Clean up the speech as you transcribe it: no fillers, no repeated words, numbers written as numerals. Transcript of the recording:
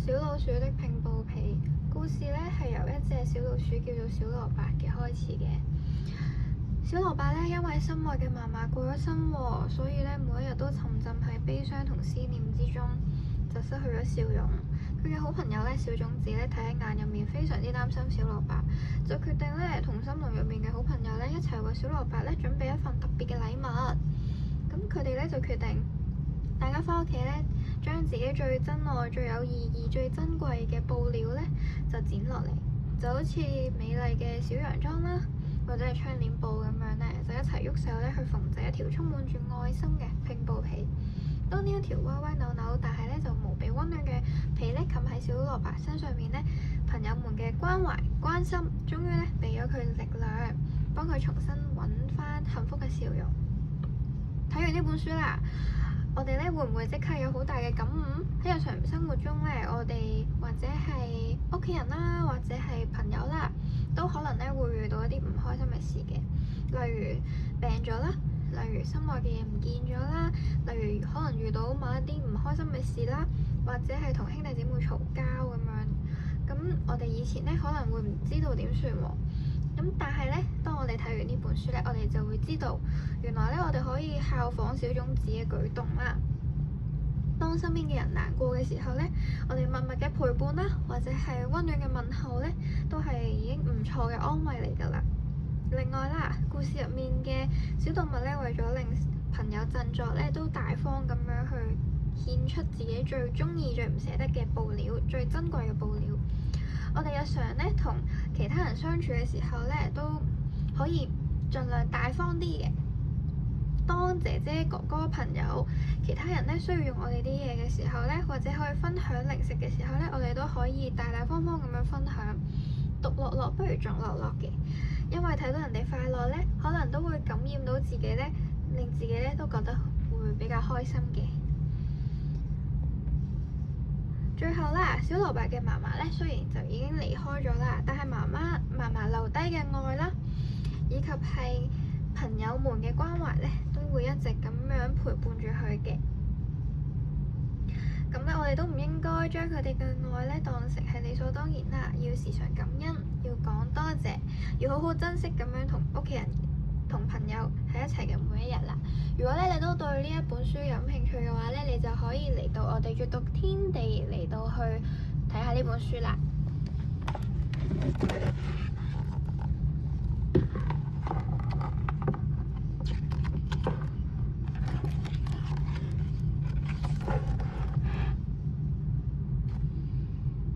小老鼠的拼布皮故事咧係由一隻小老鼠叫做小蘿蔔嘅開始嘅。小蘿蔔咧因為心愛嘅嫲嫲過咗身喎，所以咧每一日都沉浸喺悲傷同思念之中，就失去咗笑容。佢嘅好朋友咧小種子咧睇喺眼入面，非常之擔心小蘿蔔，就決定咧同森林入面嘅好朋友咧一齊為小蘿蔔咧準備一份特別嘅禮物。咁佢哋咧就決定大家返屋企咧，將自己最珍愛、最有意義、最珍貴嘅布料咧就剪落嚟，就好似美麗嘅小洋裝啦，或者係窗簾布咁樣咧，就一齊喐手咧去縫製一條充滿住愛心嘅拼布皮。當呢一條歪歪扭扭，但係咧就無比溫暖嘅皮咧冚喺小蘿蔔身上面咧，朋友們嘅關懷關心，終於咧俾咗佢力量，幫佢重新揾翻幸福嘅笑容。睇完呢本書啦，我哋咧會唔會即刻有好大嘅感悟？喺日常生活中咧，我哋或者係屋企人啦，或者係朋友啦，都可能咧會遇到一啲唔開心嘅事嘅，例如病咗啦，例如心愛嘅嘢唔見咗啦，例如可能遇到某一啲唔開心嘅事啦，或者係同兄弟姊妹嘈交咁樣。咁我哋以前咧可能會唔知道點算喎。咁但係咧，當我哋睇完呢本書咧，我哋就會知道，原來咧我哋可以效仿小種子嘅舉動啦。當身邊嘅人難過嘅時候咧，我哋默默嘅陪伴啦，或者係溫暖嘅問候咧，都係已經唔錯嘅安慰嚟㗎啦。另外啦，故事入面嘅小動物咧，為咗令朋友振作咧，都大方咁樣去獻出自己最中意、最唔捨得嘅布料，最珍貴嘅布料。我哋日常咧同其他人相處嘅時候咧，都可以盡量大方啲嘅。當姐姐、哥哥、朋友、其他人咧需要用我哋啲嘢嘅時候咧，或者可以分享零食嘅時候咧，我哋都可以大大方方咁樣分享。獨樂樂不如眾樂樂嘅，因為睇到人哋快樂咧，可能都會感染到自己咧，令自己咧都覺得會比較開心嘅。最後啦，小蘿蔔嘅嫲嫲咧，雖然就已經離開咗啦，但係嫲嫲留低嘅愛啦，以及係朋友們嘅關懷咧，都會一直咁樣陪伴住佢嘅。咁咧，我哋都唔應該將佢哋嘅愛咧當成係理所當然啦，要時常感恩，要講多謝，要好好珍惜咁樣同屋企人、同朋友喺一齊嘅每一日啦。如果咧你都對呢一本書有興趣嘅話咧，你就可以嚟到我哋閱讀天地嚟到去睇下呢本書啦。